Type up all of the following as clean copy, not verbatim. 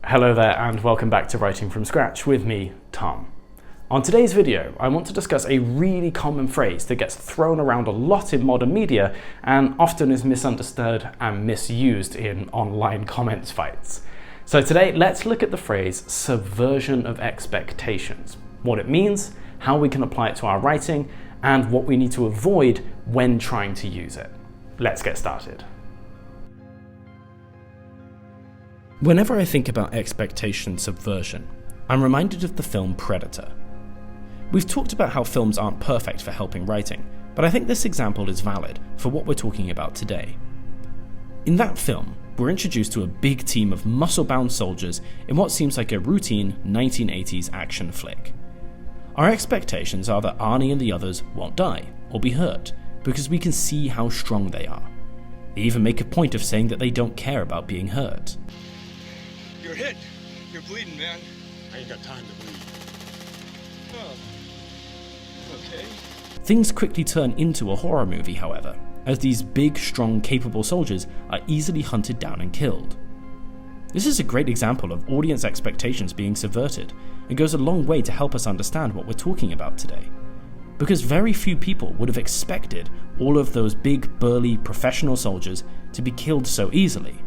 Hello there and welcome back to Writing from Scratch with me, Tom. On today's video, I want to discuss a really common phrase that gets thrown around a lot in modern media and often is misunderstood and misused in online comments fights. So today, let's look at the phrase subversion of expectations, what it means, how we can apply it to our writing, and what we need to avoid when trying to use it. Let's get started. Whenever I think about expectation subversion, I'm reminded of the film Predator. We've talked about how films aren't perfect for helping writing, but I think this example is valid for what we're talking about today. In that film, we're introduced to a big team of muscle-bound soldiers in what seems like a routine 1980s action flick. Our expectations are that Arnie and the others won't die or be hurt because we can see how strong they are. They even make a point of saying that they don't care about being hurt. You're hit. You're bleeding, man. I ain't got time to bleed. Oh. Okay. Things quickly turn into a horror movie, however, as these big, strong, capable soldiers are easily hunted down and killed. This is a great example of audience expectations being subverted, and goes a long way to help us understand what we're talking about today. Because very few people would have expected all of those big, burly, professional soldiers to be killed so easily.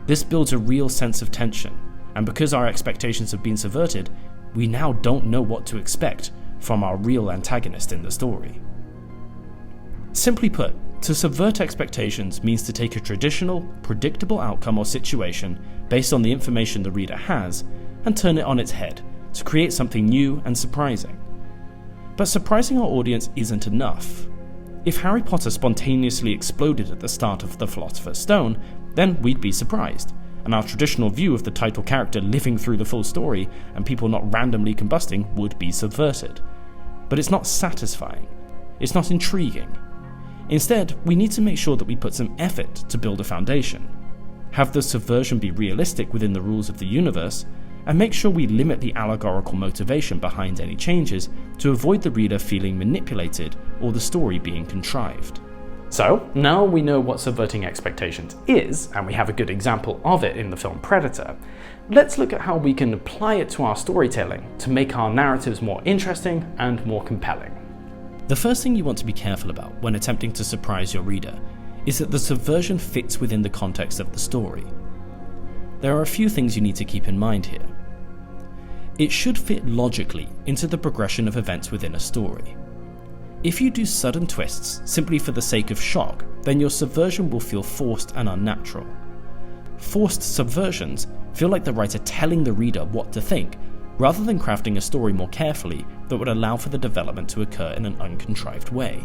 This builds a real sense of tension, and because our expectations have been subverted, we now don't know what to expect from our real antagonist in the story. Simply put, to subvert expectations means to take a traditional, predictable outcome or situation based on the information the reader has and turn it on its head to create something new and surprising. But surprising our audience isn't enough. If Harry Potter spontaneously exploded at the start of The Philosopher's Stone, then we'd be surprised, and our traditional view of the title character living through the full story and people not randomly combusting would be subverted. But it's not satisfying. It's not intriguing. Instead, we need to make sure that we put some effort to build a foundation, have the subversion be realistic within the rules of the universe, and make sure we limit the allegorical motivation behind any changes to avoid the reader feeling manipulated or the story being contrived. So, now we know what subverting expectations is, and we have a good example of it in the film Predator, let's look at how we can apply it to our storytelling to make our narratives more interesting and more compelling. The first thing you want to be careful about when attempting to surprise your reader is that the subversion fits within the context of the story. There are a few things you need to keep in mind here. It should fit logically into the progression of events within a story. If you do sudden twists simply for the sake of shock, then your subversion will feel forced and unnatural. Forced subversions feel like the writer telling the reader what to think, rather than crafting a story more carefully that would allow for the development to occur in an uncontrived way.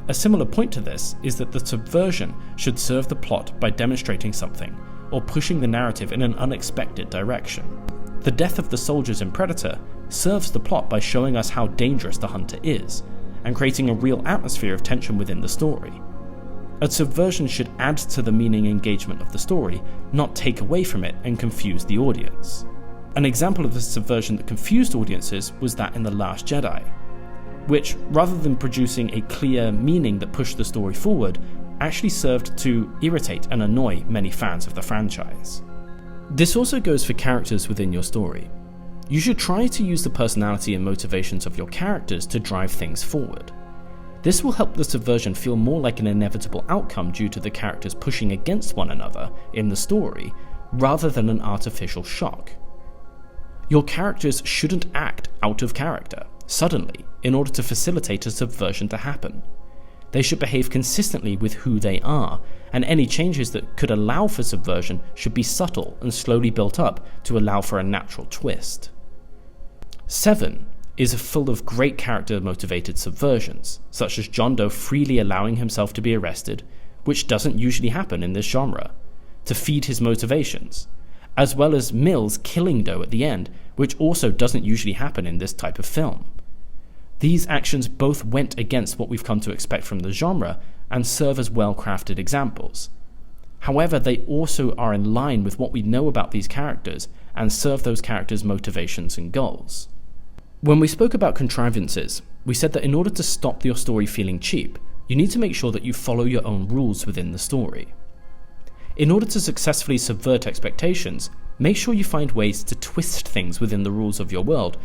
A similar point to this is that the subversion should serve the plot by demonstrating something, or pushing the narrative in an unexpected direction. The death of the soldiers in Predator serves the plot by showing us how dangerous the hunter is, and creating a real atmosphere of tension within the story. A subversion should add to the meaning and engagement of the story, not take away from it and confuse the audience. An example of a subversion that confused audiences was that in The Last Jedi, which, rather than producing a clear meaning that pushed the story forward, actually served to irritate and annoy many fans of the franchise. This also goes for characters within your story. You should try to use the personality and motivations of your characters to drive things forward. This will help the subversion feel more like an inevitable outcome due to the characters pushing against one another in the story, rather than an artificial shock. Your characters shouldn't act out of character, suddenly, in order to facilitate a subversion to happen. They should behave consistently with who they are, and any changes that could allow for subversion should be subtle and slowly built up to allow for a natural twist. 7 is full of great character-motivated subversions, such as John Doe freely allowing himself to be arrested, which doesn't usually happen in this genre, to feed his motivations, as well as Mills killing Doe at the end, which also doesn't usually happen in this type of film. These actions both went against what we've come to expect from the genre and serve as well-crafted examples. However, they also are in line with what we know about these characters and serve those characters' motivations and goals. When we spoke about contrivances, we said that in order to stop your story feeling cheap, you need to make sure that you follow your own rules within the story. In order to successfully subvert expectations, make sure you find ways to twist things within the rules of your world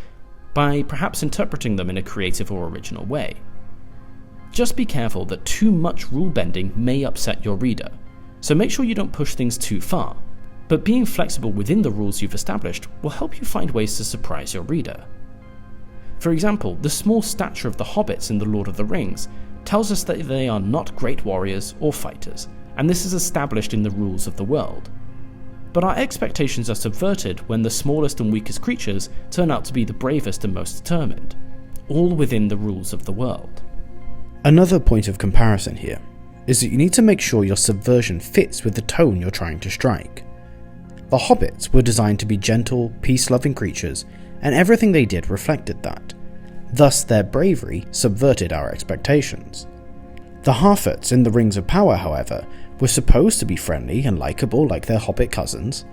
by perhaps interpreting them in a creative or original way. Just be careful that too much rule bending may upset your reader, so make sure you don't push things too far, but being flexible within the rules you've established will help you find ways to surprise your reader. For example, the small stature of the hobbits in The Lord of the Rings tells us that they are not great warriors or fighters, and this is established in the rules of the world. But our expectations are subverted when the smallest and weakest creatures turn out to be the bravest and most determined, all within the rules of the world. Another point of comparison here is that you need to make sure your subversion fits with the tone you're trying to strike. The hobbits were designed to be gentle, peace-loving creatures, and everything they did reflected that. Thus, their bravery subverted our expectations. The Harfoots in the Rings of Power, however, were supposed to be friendly and likeable like their hobbit cousins,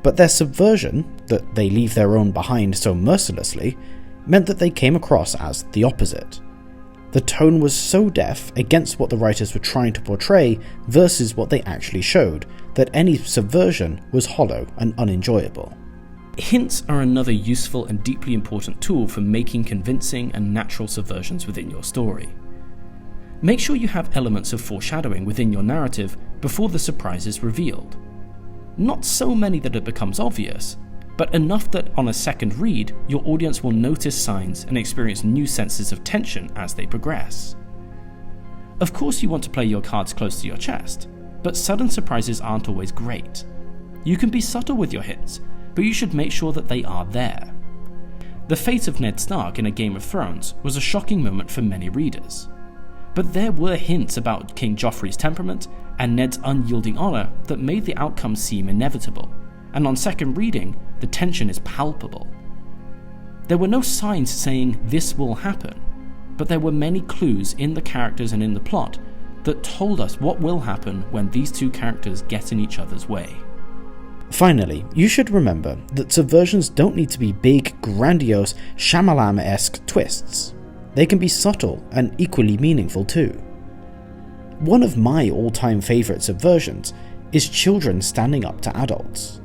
but their subversion, that they leave their own behind so mercilessly, meant that they came across as the opposite. The tone was so deaf against what the writers were trying to portray versus what they actually showed, that any subversion was hollow and unenjoyable. Hints are another useful and deeply important tool for making convincing and natural subversions within your story. Make sure you have elements of foreshadowing within your narrative before the surprise is revealed. Not so many that it becomes obvious, but enough that on a second read, your audience will notice signs and experience new senses of tension as they progress. Of course, you want to play your cards close to your chest, but sudden surprises aren't always great. You can be subtle with your hints, but you should make sure that they are there. The fate of Ned Stark in A Game of Thrones was a shocking moment for many readers. But there were hints about King Joffrey's temperament and Ned's unyielding honour that made the outcome seem inevitable, and on second reading, the tension is palpable. There were no signs saying this will happen, but there were many clues in the characters and in the plot that told us what will happen when these two characters get in each other's way. Finally, you should remember that subversions don't need to be big, grandiose, Shyamalan-esque twists. They can be subtle and equally meaningful too. One of my all-time favourite subversions is children standing up to adults.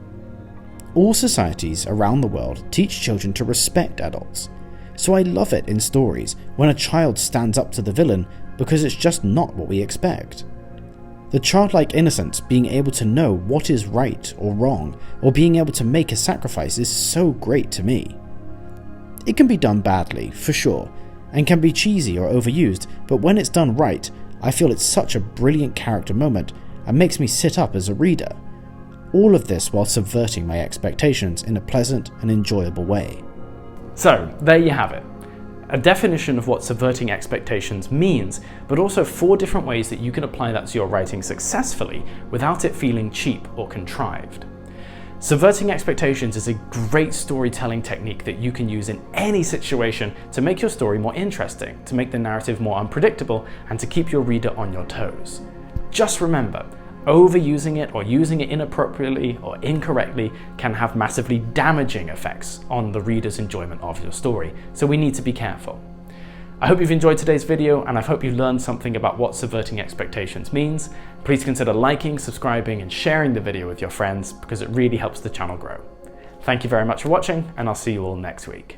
All societies around the world teach children to respect adults, so I love it in stories when a child stands up to the villain because it's just not what we expect. The childlike innocence, being able to know what is right or wrong, or being able to make a sacrifice, is so great to me. It can be done badly, for sure, and can be cheesy or overused, but when it's done right, I feel it's such a brilliant character moment and makes me sit up as a reader. All of this while subverting my expectations in a pleasant and enjoyable way. So, there you have it. A definition of what subverting expectations means, but also 4 different ways that you can apply that to your writing successfully without it feeling cheap or contrived. Subverting expectations is a great storytelling technique that you can use in any situation to make your story more interesting, to make the narrative more unpredictable, and to keep your reader on your toes. Just remember, overusing it or using it inappropriately or incorrectly can have massively damaging effects on the reader's enjoyment of your story, so we need to be careful. I hope you've enjoyed today's video, and I hope you learned something about what subverting expectations means. Please consider liking, subscribing, and sharing the video with your friends because it really helps the channel grow. Thank you very much for watching, and I'll see you all next week.